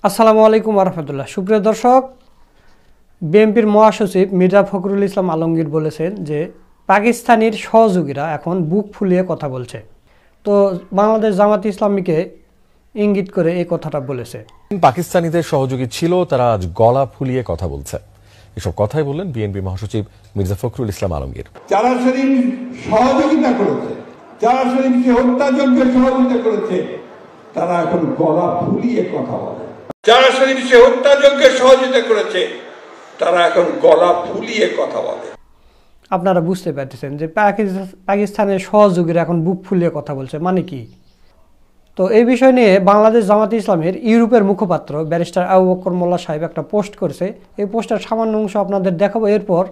আসসালামু আলাইকুম রহমতুল্লাহ। সুপ্রিয় দর্শক, বিএনপির মহাসচিব মির্জা ফখরুল ইসলাম আলমগীর বলেছেন যে পাকিস্তানের সহযোগীরা এখন বুক ফুলিয়ে কথা বলছে। তো বাংলাদেশ জামাত ইসলামীকে ইঙ্গিত করে এই কথাটা বলেছে। পাকিস্তানিদের সহযোগী ছিল, তারা আজ গলা ফুলিয়ে কথা বলছে। এসব কথাই বললেন বিএনপি মহাসচিব মির্জা ফখরুল ইসলাম আলমগীর। যারা সেদিন সহযোগিতা করেছে, যারা সেদিন হত্যাযজ্ঞের সহযোগিতা করেছে, তারা এখন গলা ফুলিয়ে কথা বলে। যারা সেদিন হত্যাযজ্ঞের সহযোগিতা করেছে, তারা এখন গলা ফুলিয়ে কথা বলে। আপনারা বুঝতে পারতেছেন যে পাকিস্তানের সহযোগীরা এখন বুক ফুলিয়ে কথা বলছে মানে কি। তো এই বিষয় নিয়ে বাংলাদেশ জামাত ইসলামের ইউরোপের মুখপাত্র ব্যারিস্টার আবু বকর মোল্লা সাহেব একটা পোস্ট করেছে। এই পোস্টের সামান্য অংশ আপনাদের দেখাবো। এরপর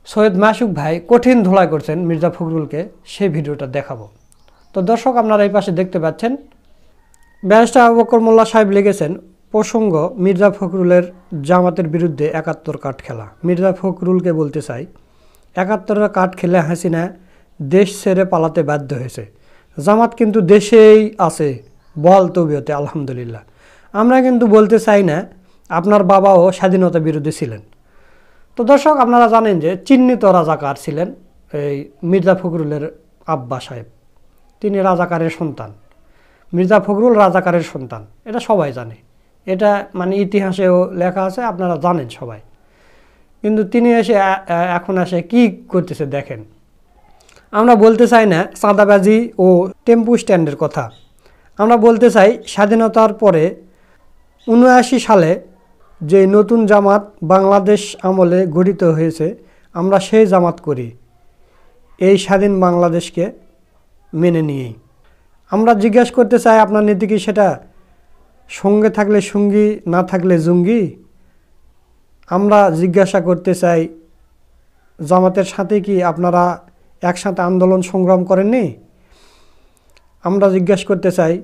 সৈয়দ মাসুক ভাই কঠিন ধোলাই করছেন মির্জা ফখরুলকে, সেই ভিডিওটা দেখাবো। তো দর্শক, আপনারা এই পাশে দেখতে পাচ্ছেন ব্যারিস্টার আবু বকর মোল্লা সাহেব লিখেছেন, প্রসঙ্গ মির্জা ফখরুলের জামাতের বিরুদ্ধে ৭১ কাঠ খেলা। মির্জা ফখরুলকে বলতে চাই, ৭১ কাঠ খেলে হাসিনা দেশ ছেড়ে পালাতে বাধ্য হয়েছে। জামাত কিন্তু দেশেই আছে, বল তবিয়তে আলহামদুলিল্লাহ। আমরা কিন্তু বলতে চাই না আপনার বাবাও স্বাধীনতা বিরোধী ছিলেন। তো দর্শক, আপনারা জানেন যে চিহ্নিত রাজাকার ছিলেন এই মির্জা ফখরুলের আব্বা সাহেব। তিনি রাজাকারের সন্তান। মির্জা ফখরুল রাজাকারের সন্তান, এটা সবাই জানে। এটা মানে ইতিহাসেও লেখা আছে, আপনারা জানেন সবাই। কিন্তু তিনি এখন এসে কি করতেছে দেখেন। আমরা বলতে চাই না চাঁদাবাজি ও টেম্পু স্ট্যান্ডের কথা। আমরা বলতে চাই স্বাধীনতার পরে ৭৯ সালে যে নতুন জামাত বাংলাদেশ আমলে গঠিত হয়েছে, আমরা সেই জামাত করি এই স্বাধীন বাংলাদেশকে মেনে নিয়েই। আমরা জিজ্ঞাসা করতে চাই, আপনার নীতি কি সেটা সঙ্গে থাকলে সঙ্গী, না থাকলে জঙ্গি? আমরা জিজ্ঞাসা করতে চাই, জামাতের সাথে কি আপনারা একসাথে আন্দোলন সংগ্রাম করেননি? আমরা জিজ্ঞাসা করতে চাই,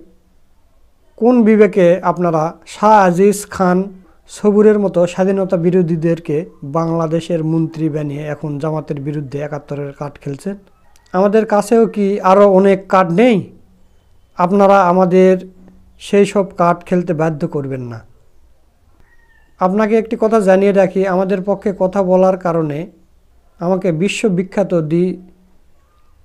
কোন বিবেকে আপনারা শাহ আজিজ খান সবুরের মতো স্বাধীনতা বিরোধীদেরকে বাংলাদেশের মন্ত্রী বানিয়ে এখন জামাতের বিরুদ্ধে ৭১ কাঠ খেলছেন? আমাদের কাছেও কি আরও অনেক কাঠ নেই? আপনারা আমাদের সেই সব কাঠ খেলতে বাধ্য করবেন না। আপনাকে একটি কথা জানিয়ে রাখি, আমাদের পক্ষে কথা বলার কারণে আমাকে বিশ্ববিখ্যাত দি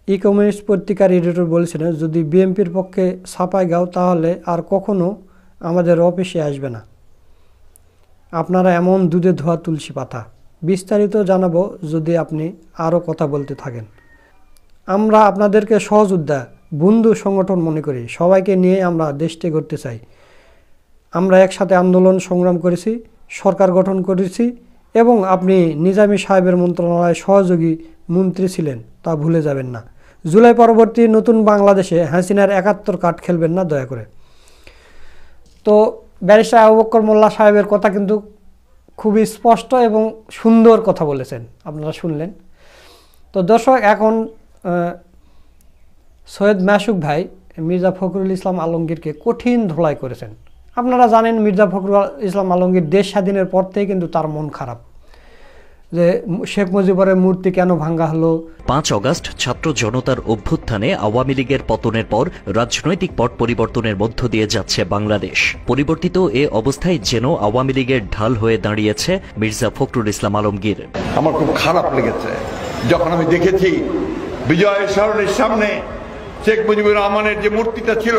ইকমিউনিস্ট পত্রিকার এডিটর বলেছিলেন, যদি বিএনপির পক্ষে ছাপায় গাও তাহলে আর কখনো আমাদের অফিসে আসবে না। আপনারা এমন দুধে ধোয়া তুলসী পাতা। বিস্তারিত জানাবো যদি আপনি আরও কথা বলতে থাকেন। আমরা আপনাদেরকে সহযোদ্ধা বন্ধু সংগঠন মনে করি। সবাইকে নিয়ে আমরা দেশটি গড়তে চাই। আমরা একসাথে আন্দোলন সংগ্রাম করেছি, সরকার গঠন করেছি, এবং আপনি নিজামী সাহেবের মন্ত্রণালয়ে সহযোগী মন্ত্রী ছিলেন, তা ভুলে যাবেন না। জুলাই পরবর্তী নতুন বাংলাদেশে হাসিনার ৭১ কাঠ খেলবেন না দয়া করে। তো ব্যারিস্টার আবু বকর মোল্লা সাহেবের কথা কিন্তু খুবই স্পষ্ট এবং সুন্দর কথা বলেছেন, আপনারা শুনলেন। তো দর্শক, এখন সৈয়দ মাসুক ভাই মির্জা ফখরুল ইসলাম আলমগীরকে কঠিন ধোলাই করেছেন। আপনারা জানেন মির্জা ফখরুল ইসলাম আলমগীর দেশ স্বাধীনের পর থেকে কিন্তু তার মন খারাপ যে শেখ মুজিবুরের মূর্তি কেন ভাঙ্গা হলো। ৫ অগাস্ট ছাত্র জনতার অভ্যুত্থানে আওয়ামী লীগের পতনের পর রাজনৈতিক পট পরিবর্তনের মধ্য দিয়ে যাচ্ছে বাংলাদেশ। পরিবর্তিত এ অবস্থায় যেন আওয়ামী লীগের ঢাল হয়ে দাঁড়িয়েছে মির্জা ফখরুল ইসলাম আলমগীর। আমার খুব খারাপ লেগেছে যখন আমি দেখেছি বিজয় সরণির সামনে শেখ মুজিবুর রহমানের যে মূর্তিটা ছিল,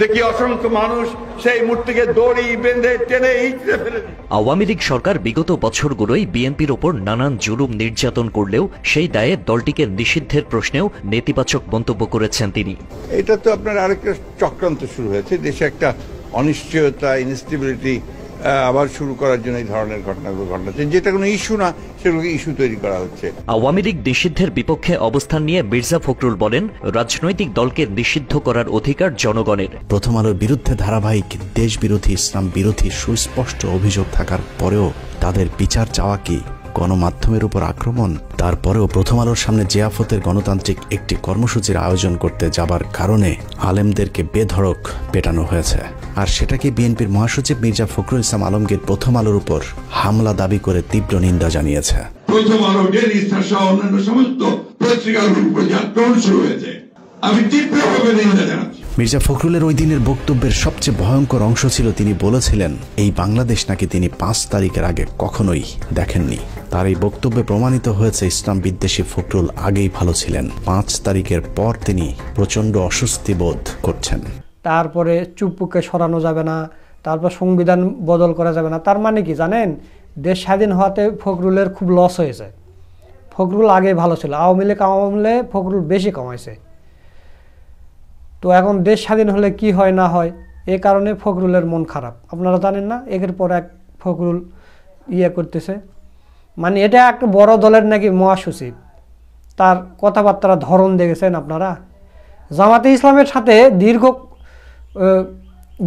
দেখি অসংখ্য মানুষ সেই মূর্তিকে দড়ি বেঁধে টেনে হিঁচড়ে ফেলে। আওয়ামী লীগ সরকার বিগত বছরগুলোই বিএনপির ওপর নানান জুলুম নির্যাতন করলেও সেই দায়ে দলটিকে নিষিদ্ধের প্রশ্নেও নেতিবাচক মন্তব্য করেছেন তিনি। এটা তো আপনার আরেকটা চক্রান্ত শুরু হয়েছে, দেশে একটা অনিশ্চয়তা, ইনস্টেবিলিটি আবার শুরু করার জন্য এই ধরনের ঘটনাগুলো ঘটাচ্ছে, যেটা কোনো ইস্যু না সেগুলোকে ইস্যু তৈরি করা হচ্ছে। আওয়ামী লীগ নিষিদ্ধের বিপক্ষে অবস্থান নিয়ে মির্জা ফখরুল বলেন, রাজনৈতিক দলকে নিষিদ্ধ করার অধিকার জনগণের। প্রথম আলোর বিরুদ্ধে ধারাবাহিক দেশ বিরোধী, ইসলাম বিরোধী সুস্পষ্ট অভিযোগ থাকার পরেও তাদের বিচার চাওয়া কি গণমাধ্যমের উপর আক্রমণ? তারপরেও প্রথম আলোর সামনে জিয়াফতের গণতান্ত্রিক একটি কর্মসূচির আয়োজন করতে যাবার কারণে আলেমদেরকে বেধড়ক পেটানো হয়েছে। আর সেটাকে বিএনপির মহাসচিব মির্জা ফখরুল ইসলাম আলমগীর প্রথম আলোর উপর হামলা দাবি করে তীব্র নিন্দা জানিয়েছে। প্রথম আলো, ডেইলি স্টার সহ অন্যান্য সমস্ত পত্রিকাগুলোর উপর যে আক্রমণ শুরু হয়েছে, আমি তীব্রভাবে নিন্দা জানাচ্ছি। মির্জা ফখরুলের ওই দিনের বক্তব্যের সবচেয়ে ভয়ঙ্কর অংশ ছিল তিনি বলেছিলেন এই বাংলাদেশ নাকি তিনি 5 তারিখের আগে কখনোই দেখেননি। তার এই বক্তব্যে প্রমাণিত হয়েছে ইসলাম বিদ্বেষী ফখরুল আগেই ভালো ছিলেন, 5 তারিখের পর তিনি প্রচন্ড অস্বস্তি বোধ করছেন। তারপরে চুপ্পুকে সরানো যাবে না, তারপর সংবিধান বদল করা যাবে না। তার মানে কি জানেন, দেশ স্বাধীন হওয়াতে ফখরুলের খুব লস হয়েছে। ফখরুল আগে ভালো ছিল, আওয়ামী লীগ কামালে ফখরুল বেশি কামাইছে। তো এখন দেশ স্বাধীন হলে কি হয় না হয়, এই কারণে ফখরুলের মন খারাপ। আপনারা জানেন না, একের পর এক ফখরুল করতেছে। মানে এটা একটা বড় দলের নাকি মহাসচিব, তার কথাবার্তার ধরন দেখেছেন আপনারা। জামাতে ইসলামের সাথে দীর্ঘ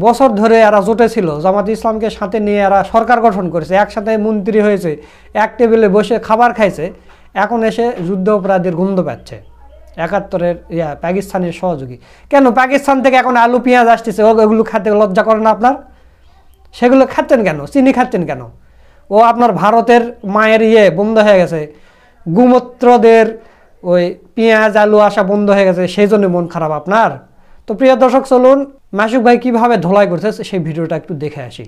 বছর ধরে এরা জোটে ছিল, জামাতে ইসলামকে সাথে নিয়ে এরা সরকার গঠন করেছে, একসাথে মন্ত্রী হয়েছে, এক টেবিলে বসে খাবার খাইছে। এখন এসে যুদ্ধ অপরাধীর গন্ধ পাচ্ছে, 71-এর পাকিস্তানের সহযোগী। কেন পাকিস্তান থেকে এখন আলু পেঁয়াজ আসতেছে, ওগুলো খাতে লজ্জা করে না আপনার? সেগুলো খাচ্ছেন কেন? চিনি খাচ্ছেন কেন? ও আপনার ভারতের মায়ের বন্ধ হয়ে গেছে, গোমূত্রদের ওই পেঁয়াজ আলু আসা বন্ধ হয়ে গেছে, সেই জন্য মন খারাপ আপনার। তো প্রিয় দর্শক, চলুন মাসুক ভাই কিভাবে ধোলাই করছে সেই ভিডিওটা একটু দেখে আসি।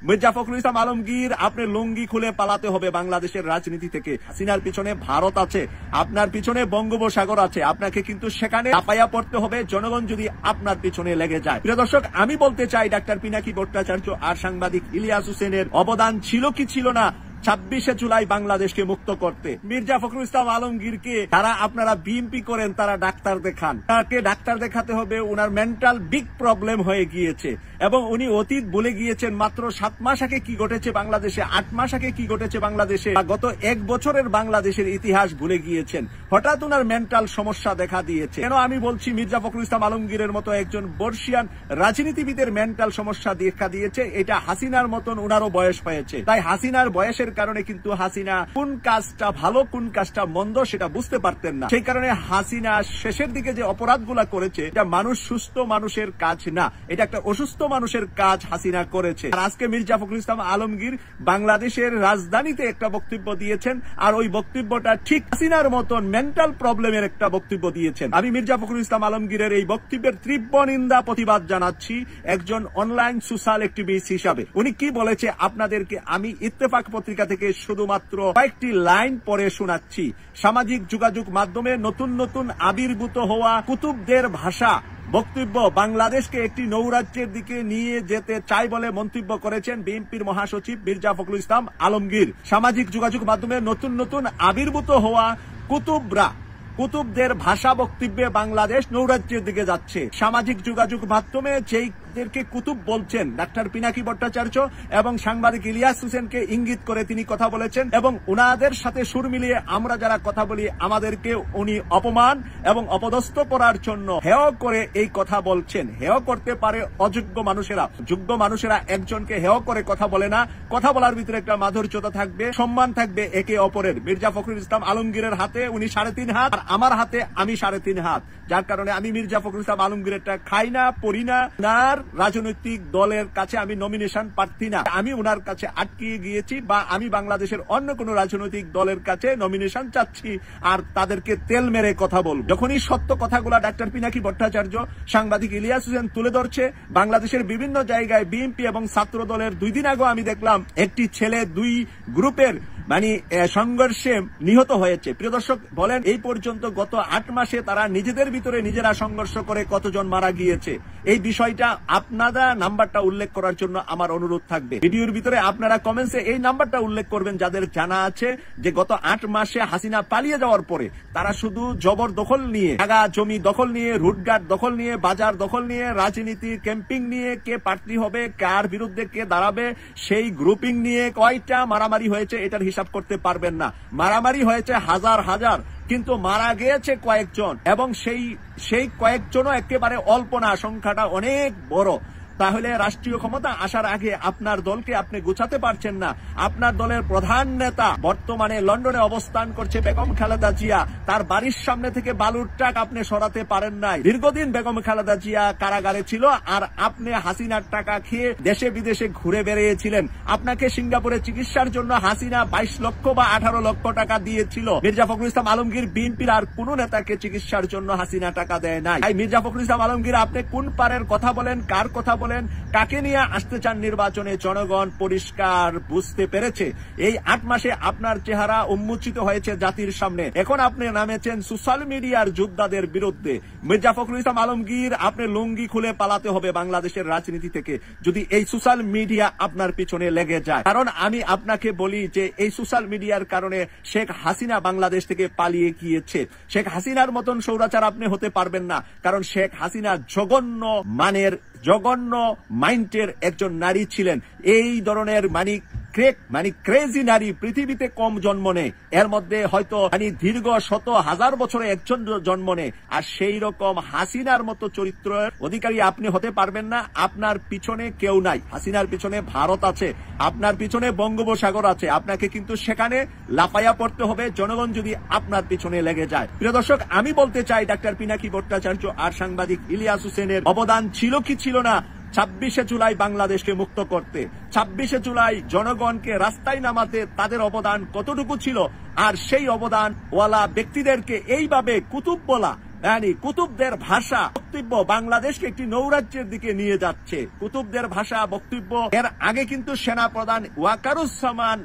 মির্জা ফখরুল ইসলাম আলমগীর, আপনি লুঙ্গি খুলে পালাতে হবে বাংলাদেশের রাজনীতি থেকে। হাসিনার পিছনে ভারত আছে, আপনার পিছনে বঙ্গোপসাগর আছে, আপনাকে কিন্তু সেখানে চাপাইয়া পড়তে হবে জনগণ যদি আপনার পিছনে লেগে যায়। প্রিয় দর্শক, আমি বলতে চাই ডাক্তার পিনাকি ভট্টাচার্য আর সাংবাদিক ইলিয়াস হোসেনের অবদান ছিল কি ছিল না 26শে জুলাই বাংলাদেশকে মুক্ত করতে। মির্জা ফখরুল ইসলাম আলমগীরকে যারা আপনারা বিএমপি করেন তারা ডাক্তার দেখান, তাকে ডাক্তার দেখাতে হবে, উনার মেন্টাল বিগ প্রবলেম হয়ে গিয়েছে এবং উনি অতীত ভুলে গিয়েছেন। মাত্র 7 মাস আগে কি ঘটেছে বাংলাদেশে, 8 মাস আগে কি ঘটেছে বাংলাদেশে, গত 1 বছরের বাংলাদেশের ইতিহাস ভুলে গিয়েছেন। হঠাৎ উনার মেন্টাল সমস্যা দেখা দিয়েছে। কেন আমি বলছি মির্জা ফখরুল ইসলাম আলমগীরের মতো একজন বর্ষিয়ান রাজনীতিবিদের মেন্টাল সমস্যা দেখা দিয়েছে, এটা হাসিনার মতন উনারও বয়স হয়েছে। তাই হাসিনার বয়সের কারণে কিন্তু হাসিনা কোন কাজটা ভালো কোন কাজটা মন্দ সেটা বুঝতে পারতেন না। সেই কারণে হাসিনা শেষের দিকে যে অপরাধগুলা করেছে, এটা মানুষ সুস্থ মানুষের কাজ না, এটা একটা অসুস্থ মানুষের কাজ হাসিনা করেছে। আর আজকে মির্জা ফখরুল ইসলাম আলমগীর বাংলাদেশের রাজধানীতে একটা বক্তব্য দিয়েছেন, আর ওই বক্তব্যটা ঠিক হাসিনার মতন মেন্টাল প্রবলেমের একটা বক্তব্য দিয়েছেন। আমি মির্জা ফখরুল ইসলাম আলমগীরের এই বক্তব্যের তীব্র নিন্দা প্রতিবাদ জানাচ্ছি একজন অনলাইন সোশ্যাল অ্যাক্টিভিস্ট হিসাবে। উনি কি বলেছে আপনাদেরকে আমি ইত্তেফাক পত্রিকা থেকে শুধুমাত্র কয়েকটি লাইন পড়ে শোনাচ্ছি। সামাজিক যোগাযোগ মাধ্যমে নতুন নতুন আবির্ভূত হওয়া কুতুবদের ভাষা বক্তব্য বাংলাদেশকে একটি নৌরাজ্যের দিকে নিয়ে যেতে চাই বলে মন্তব্য করেছেন বিএনপির মহাসচিব মির্জা ফখরুল ইসলাম আলমগীর। সামাজিক যোগাযোগ মাধ্যমে নতুন নতুন আবির্ভূত হওয়া কুতুবদের ভাষা বক্তব্যে বাংলাদেশ নৌরাজ্যের দিকে যাচ্ছে। সামাজিক যোগাযোগ মাধ্যমে যেইদেরকে কুতুব বলছেন ডাক্তার পিনাকি ভট্টাচার্য এবং সাংবাদিক ইলিয়াস হোসেনকে ইঙ্গিত করে তিনি কথা বলেছেন এবং উনাদের সাথে সুর মিলিয়ে আমরা যারা কথা বলি আমাদেরকে উনি অপমান এবং অপদস্থ করার জন্য হেয় করে এই কথা বলছেন। হেয় করতে পারে অযোগ্য মানুষেরা, যোগ্য মানুষেরা একজনকে হেয় করে কথা বলে না। কথা বলার ভিতরে একটা মাধুর্যতা থাকবে, সম্মান থাকবে একে অপরের। মির্জা ফখরুল ইসলাম আলমগীরের হাতে উনি 3.5 হাত, আমার হাতে আমি 3.5 হাত, যার কারণে আমি মির্জা ফখরুল ইসলাম আলমগীরেরটা খাই না, পড়ি না। উনার রাজনৈতিক দলের কাছে আমি নমিনেশন প্রার্থী না, আমি উনার কাছে আটকে গিয়েছি বা আমি বাংলাদেশের অন্য কোন রাজনৈতিক দলের কাছে নমিনেশন চাচ্ছি আর তাদেরকে তেল মেরে কথা বলবো। যখনই সত্য কথাগুলা ডাক্তার পিনাকি ভট্টাচার্য সাংবাদিক ইলিয়াস হোসেন তুলে ধরছে, বাংলাদেশের বিভিন্ন জায়গায় বিএনপি এবং ছাত্র দলের 2 দিন আগে আমি দেখলাম একটি ছেলে 2 গ্রুপের সংঘর্ষে নিহত হয়েছে। প্রিয় দর্শক, বলেন এই পর্যন্ত গত 8 মাসে তারা নিজেদের ভিতরে নিজেরা সংঘর্ষ করে কতজন মারা গিয়েছে। এই বিষয়টা আপনারা নাম্বারটা উল্লেখ করার জন্য আমার অনুরোধ থাকবে। ভিডিওর ভিতরে আপনারা কমেন্টসে এই নাম্বারটা উল্লেখ করবেন যাদের জানা আছে যে গত 8 মাসে হাসিনা পালিয়ে যাওয়ার পরে তারা শুধু জবরদখল নিয়ে, জায়গা জমি দখল নিয়ে, রুটঘাট দখল নিয়ে, বাজার দখল নিয়ে, রাজনীতি ক্যাম্পিং নিয়ে, কে প্রার্থী হবে, কার বিরুদ্ধে কে দাঁড়াবে সেই গ্রুপিং নিয়ে কয়টা মারামারি হয়েছে এটার হিসাব করতে পারবেন না। মারামারি হয়েছে হাজার হাজার, কিন্তু মারা গিয়েছে কয়েকজন এবং সেই কয়েকজনও একেবারে অল্প না, সংখ্যাটা অনেক বড়। তাহলে রাষ্ট্রীয় ক্ষমতা আসার আগে আপনার দলকে আপনি গুছাতে পারছেন না। আপনার দলের প্রধান নেতা বর্তমানে লন্ডনে অবস্থান করছে বেগম খালেদা জিয়া, তার বাড়ির সামনে থেকে বালুর ট্রাক আপনি সরাতে পারেন নাই। দীর্ঘদিন বেগম খালেদা জিয়া কারাগারে ছিল, আর আপনি হাসিনার টাকা খেয়ে দেশে বিদেশে ঘুরে বেরিয়েছিলেন। আপনাকে সিঙ্গাপুরে চিকিৎসার জন্য হাসিনা 22 লক্ষ বা 18 লক্ষ টাকা দিয়েছিল। মির্জা ফখরুল ইসলাম আলমগীর বিএনপির আর কোন নেতাকে চিকিৎসার জন্য হাসিনা টাকা দেয় নাই। মির্জা ফখরুল ইসলাম আলমগীর, আপনি কোন পারের কথা বলেন, কার কথা বলেন, কাকে নিয়ে আসতে চান নির্বাচনে, জনগণ পরিষ্কার বুঝতে পেরেছে। এই 8 মাসে আপনার চেহারা উন্মোচিত হয়েছে জাতির সামনে। এখন আপনি নামেছেন সোশ্যাল মিডিয়ার যোদ্ধাদের বিরুদ্ধে। মির্জা ফখরুল ইসলাম আলমগীর, আপনি লুঙ্গি খুলে পালাতে হবে বাংলাদেশের রাজনীতি থেকে যদি এই সোশ্যাল মিডিয়া আপনার পিছনে লেগে যায়। কারণ আমি আপনাকে বলি যে এই সোশ্যাল মিডিয়ার কারণে শেখ হাসিনা বাংলাদেশ থেকে পালিয়ে গিয়েছে। শেখ হাসিনার মতন স্বৈরাচার আপনি হতে পারবেন না, কারণ শেখ হাসিনা জঘন্য মাইন্ডের একজন নারী ছিলেন। এই ধরনের ক্রেজি নারী পৃথিবীতে কম জন্ম নেয়, এর মধ্যে হয়তো দীর্ঘ শত হাজার বছরে একজন জন্ম নেয়। আর সেই রকম হাসিনার মতো চরিত্রের অধিকারী আপনি হতে পারবেন না। আপনার পিছনে কেউ নাই, হাসিনার পিছনে ভারত আছে, আপনার পিছনে বঙ্গোপসাগর আছে। আপনাকে কিন্তু সেখানে লাফাইয়া পড়তে হবে জনগণ যদি আপনার পিছনে লেগে যায়। প্রিয় দর্শক, আমি বলতে চাই ডাক্তার পিনাকি ভট্টাচার্য আর সাংবাদিক ইলিয়াস হোসেনের অবদান ছিল কি ছিল না 26শে জুলাই বাংলাদেশকে মুক্ত করতে, 26শে জুলাই জনগণকে রাস্তায় নামাতে তাদের অবদান কতটুকু ছিল। আর সেই অবদান ওয়ালা ব্যক্তিদেরকে এইভাবে কুতুব বলা, কুতুবদের ভাষা বক্তব্য বাংলাদেশকে একটি নৌরাজ্যের দিকে নিয়ে যাচ্ছে। কুতুবদের ভাষা বক্তব্য এর আগে কিন্তু সেনা প্রধান ওয়াকারুজ্জামান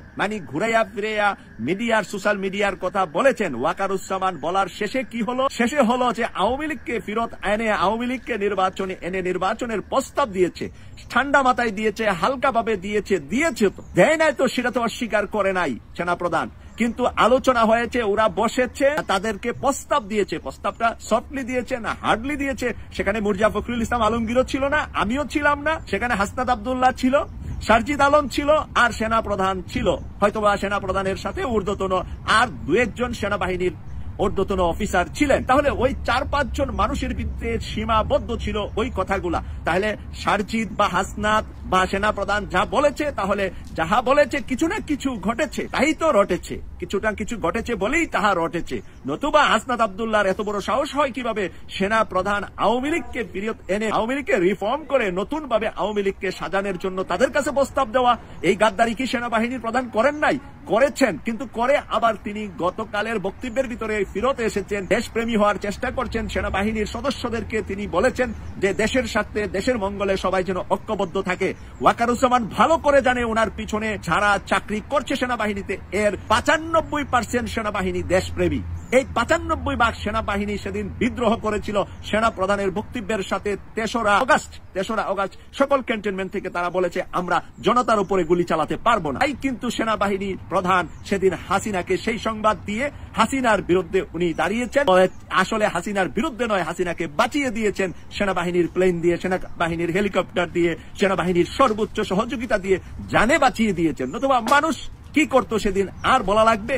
ঘুরাইয়া ফিরাইয়া মিডিয়ার সোশ্যাল মিডিয়ার কথা বলেছেন। ওয়াকারুজ্জামান বলার শেষে কি হলো? শেষে হলো যে আওয়ামী লীগকে ফেরত এনে আওয়ামী লীগকে নির্বাচনের প্রস্তাব দিয়েছে, ঠান্ডা মাথায় দিয়েছে, হালকাভাবে দিয়েছে তো দেয় নাই তো সেটা তো অস্বীকার করে নাই সেনা প্রধান। কিন্তু আলোচনা হয়েছে, ওরা বসেছে, তাদেরকে প্রস্তাব দিয়েছে। প্রস্তাবটা সফটলি দিয়েছে না হার্ডলি দিয়েছে? সেখানে মির্জা ফখরুল ইসলাম আলমগীরও ছিল না, আমিও ছিলাম না, সেখানে হাসনাত আব্দুল্লাহ ছিল, সারজিদ আলম ছিল, আর সেনা প্রধান ছিল। হয়তোবা সেনা প্রধানের সাথে ঊর্ধ্বতন আর 2-1 জন সেনাবাহিনীর ঊর্ধ্বতন অফিসার ছিলেন। তাহলে ওই 4-5 জন মানুষের ভিত্তিতে সীমাবদ্ধ ছিল ওই কথাগুলা। তাহলে সারজিদ বা হাসনাত বা সেনা প্রধান যা বলেছে, তাহলে যাহা বলেছে কিছু না কিছু ঘটেছে, তাই তো রটেছে, কিছুটা কিছু ঘটেছে বলেই তাহা রটেছে। নতুবা হাসনাত আব্দুল্লাহর এত বড় সাহস হয় কিভাবে সেনা প্রধান আওয়ামী লীগকে ফিরিয়ে এনে আওয়ামী লীগকে রিফর্ম করে নতুন ভাবে আওয়ামী লীগকে সাজানোর জন্য তাদের কাছে প্রস্তাব দেওয়া? এই গাদ্দারি কি সেনাবাহিনীর প্রধান করেন নাই? করেছেন, কিন্তু করে আবার তিনি গতকালের বক্তব্যের ভিতরে ফিরত এসেছেন, দেশপ্রেমী হওয়ার চেষ্টা করছেন। সেনাবাহিনীর সদস্যদেরকে তিনি বলেছেন যে দেশের স্বার্থে, দেশের মঙ্গলে সবাই যেন ঐক্যবদ্ধ থাকে। ওয়াকারুজ্জামান ভালো করে জানে ওনার পিছনে যারা চাকরি করছে সেনাবাহিনীতে, এর 95% সেনাবাহিনী দেশপ্রেমী। এই 95 সেনাবাহিনী সেদিন বিদ্রোহ করেছিল সেনা প্রধানের বক্তব্যের সাথে। 3রা অগাস্ট সকল ক্যান্টনমেন্ট থেকে তারা বলেছে আমরা জনতার উপরে গুলি চালাতে পারবো না। তাই কিন্তু সেনাবাহিনী প্রধান সেদিন হাসিনাকে সেই সংবাদ দিয়ে হাসিনার বিরুদ্ধে উনি দাঁড়িয়েছেন। আসলে হাসিনার বিরুদ্ধে নয়, হাসিনাকে বাঁচিয়ে দিয়েছেন সেনাবাহিনীর প্লেন দিয়ে, সেনাবাহিনীর হেলিকপ্টার দিয়ে, সেনাবাহিনীর সর্বোচ্চ সহযোগিতা দিয়ে জানে বাঁচিয়ে দিয়েছেন। নতুবা মানুষ কি করতো সেদিন আর বলা লাগবে?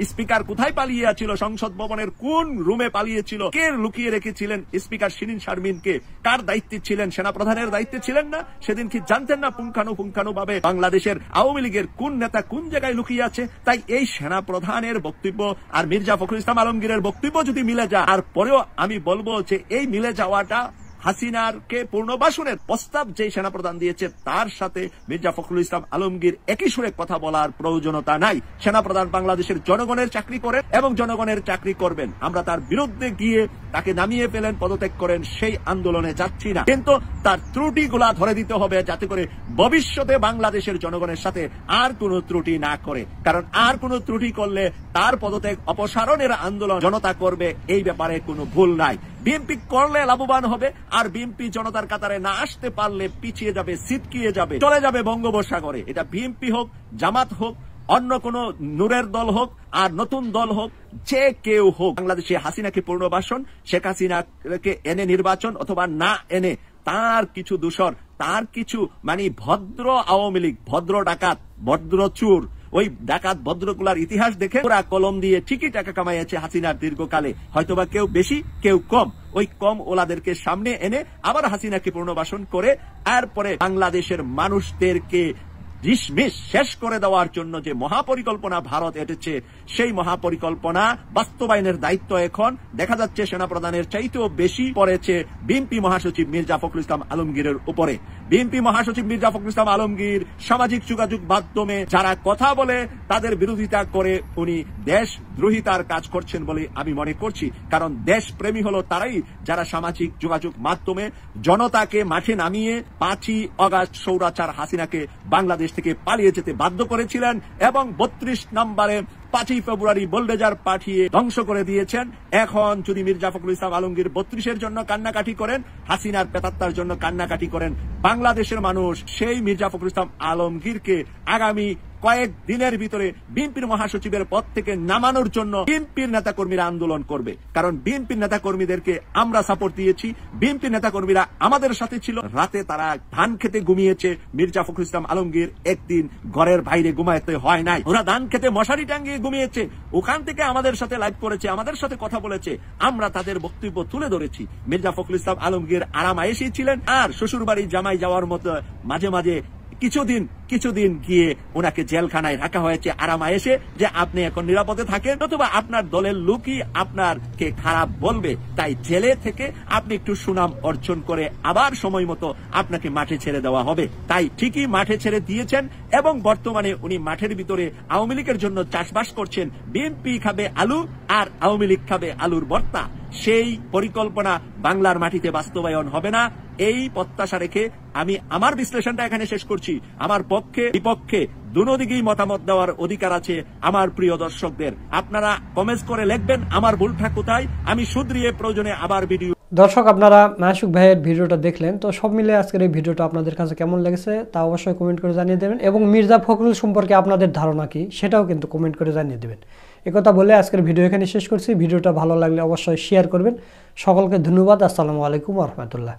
স্পিকার কোথায় পালিয়ে ছিল? সংসদ ভবনের কোন রুমে পালিয়েছিল? কে লুকিয়ে রেখেছিলেন স্পিকার শিরিন শারমিনকে? কার দায়িত্বে ছিলেন? সেনা প্রধানের দায়িত্বে ছিলেন না? সেদিন কি জানতেন না পুঙ্খানুপুঙ্খানুভাবে বাংলাদেশের আওয়ামী লীগের কোন নেতা কোন জায়গায় লুকিয়ে আছে? তাই এই সেনা প্রধানের বক্তব্য আর মির্জা ফখরুল ইসলাম আলমগীরের বক্তব্য যদি মিলে যায়, আর পরেও আমি বলবো যে এই মিলে যাওয়াটা হাসিনারকে পুনর্বাসনের প্রস্তাব যে সেনাপ্রধান দিয়েছে তার সাথে মির্জা ফখরুল ইসলাম আলমগীর একই সুরে কথা বলার প্রয়োজনীয়তা নাই। সেনাপ্রধান বাংলাদেশের জনগণের চাকরি করেন এবং জনগণের চাকরি করবেন। আমরা তার বিরুদ্ধে গিয়ে তাকে নামিয়ে ফেলেন, পদত্যাগ করেন, সেই আন্দোলনে যাচ্ছি না, কিন্তু তার ত্রুটিগুলা ধরে দিতে হবে যাতে করে ভবিষ্যতে বাংলাদেশের জনগণের সাথে আর কোনো ত্রুটি না করে। কারণ আর কোনো ত্রুটি করলে তার পদত্যাগ অপসারণের আন্দোলন জনতা করবে, এই ব্যাপারে কোনো ভুল নাই। বিএনপি করলে লাভবান হবে, আর বিএনপি জনতার কাতারে না আসতে পারলে পিছিয়ে যাবে, ছিটকিয়ে যাবে, চলে যাবে বঙ্গোপসাগরে। এটা বিএনপি হোক, জামাত হোক, অন্য কোন নূরের দল হোক, আর নতুন দল হোক, যে কেউ হোক, বাংলাদেশে হাসিনাকে পুনর্বাসন, শেখ হাসিনাকে এনে নির্বাচন অথবা না এনে তার কিছু দূষর, তার কিছু ভদ্র আওয়ামী লীগ, ভদ্র ডাকাত, ভদ্র চোর, ওই ডাকাত ভদ্রকুলার ইতিহাস দেখে ওরা কলম দিয়ে ঠিকই টাকা কামাইছে হাসিনার দীর্ঘকালে, হয়তোবা কেউ বেশি কেউ কম। ওই কম ওলাদেরকে সামনে এনে আবার হাসিনাকে পুনর্বাসন করে এরপরে বাংলাদেশের মানুষদেরকে ডিসমিস শেষ করে দেওয়ার জন্য যে মহাপরিকল্পনা ভারত এঁটেছে, সেই মহাপরিকল্পনা বাস্তবায়নের দায়িত্ব এখন দেখা যাচ্ছে সেনাপ্রধানের চাইতেও বেশি পড়েছে বিএনপি মহাসচিব মির্জা ফখরুল ইসলাম আলমগীরের উপরে। বিএনপি মহাসচিব মির্জা ফখরুল ইসলাম আলমগীর সামাজিক যোগাযোগ মাধ্যমে যারা কথা বলে তাদের বিরোধিতা করে উনি দেশদ্রোহিতার কাজ করছেন বলে আমি মনে করছি। কারণ দেশপ্রেমী হলো তারাই যারা সামাজিক যোগাযোগ মাধ্যমে জনতাকে মাঠে নামিয়ে 5ই অগাস্ট স্বৈরাচার হাসিনাকে বাংলাদেশ থেকে পালিয়ে যেতে বাধ্য করেছিলেন এবং 32 নম্বরে 5ই ফেব্রুয়ারি বোল্ডেজার পাঠিয়ে ধ্বংস করে দিয়েছেন। এখন যদি মির্জা ফখরুল ইসলাম আলমগীর 32-এর জন্য কান্নাকাটি করেন, হাসিনার প্রেতাত্মার জন্য কান্নাকাটি করেন, বাংলাদেশের মানুষ সেই মির্জা ফখরুল ইসলাম আলমগীরকে আগামী কয়েক দিনের ভিতরে বিএনপির মহাসচিবের পদ থেকে নামানোর জন্য বিএনপির নেতাকর্মীরা আন্দোলন করবে। কারণ বিএনপির নেতাকর্মীদেরকে আমরা সাপোর্ট দিয়েছি, বিএনপির নেতাকর্মীরা আমাদের সাথে ছিল। রাতে তারা ধান খেতে ঘুমিয়েছে, মির্জা ফখরুল ইসলাম আলমগীর একদিন ঘরের বাইরে ঘুমাইতে হয় নাই, ওরা ধান খেতে মশারি টাঙ্গিয়ে ঘুমিয়েছে, ওখান থেকে আমাদের সাথে লাইভ করেছে, আমাদের সাথে কথা বলেছে, আমরা তাদের বক্তব্য তুলে ধরেছি। মির্জা ফখরুল ইসলাম আলমগীর আরাম আয়েশী ছিলেন, আর শ্বশুরবাড়ি জামাই যাওয়ার মতো মাঝে মাঝে কিছুদিন গিয়ে ওনাকে জেলখানায় রাখা হয়েছে আরামায় এসে, যে আপনি এখন নিরাপদে থাকেন, অথবা আপনার দলের লোকই আপনাকে খারাপ বলবে, তাই জেলে থেকে আপনি একটু সুনাম অর্জন করে আবার সময় মতো আপনাকে মাঠে ছেড়ে দেওয়া হবে। তাই ঠিকই মাঠে ছেড়ে দিয়েছেন এবং বর্তমানে উনি মাঠের ভিতরে আওয়ামী লীগের জন্য চাষবাস করছেন। বিএনপি খাবে আলু আর আওয়ামী লীগ খাবে আলুর ভর্তা। সেই পরিকল্পনা বাংলার মাটিতে বাস্তবায়ন হবে না, এই প্রত্যাশা রেখে আমি আমার বিশ্লেষণটা এখানে শেষ করছি। আমার পক্ষে বিপক্ষে দুনো দিকেই মতামত দেওয়ার অধিকার আছে আমার প্রিয় দর্শকদের। আপনারা কমেন্টস করে লিখবেন আমার ভুলটা কোথায়, আমি শুধরিয়ে প্রয়োজনে আবার ভিডিও। দর্শক, আপনারা মাসুক ভাইয়ের ভিডিওটা দেখলেন, তো সব মিলে আজকের এই ভিডিওটা আপনাদের কাছে কেমন লেগেছে তা অবশ্যই কমেন্ট করে জানিয়ে দেবেন, এবং মির্জা ফখরুল সম্পর্কে আপনাদের ধারণা কি সেটাও কিন্তু কমেন্ট করে জানিয়ে দেবেন। একথা বলে আজকের ভিডিও এখানে শেষ করছি। ভিডিওটা ভালো লাগলে অবশ্যই শেয়ার করবেন। সকলকে ধন্যবাদ। আসসালামু আলাইকুম ওয়া রাহমাতুল্লাহ।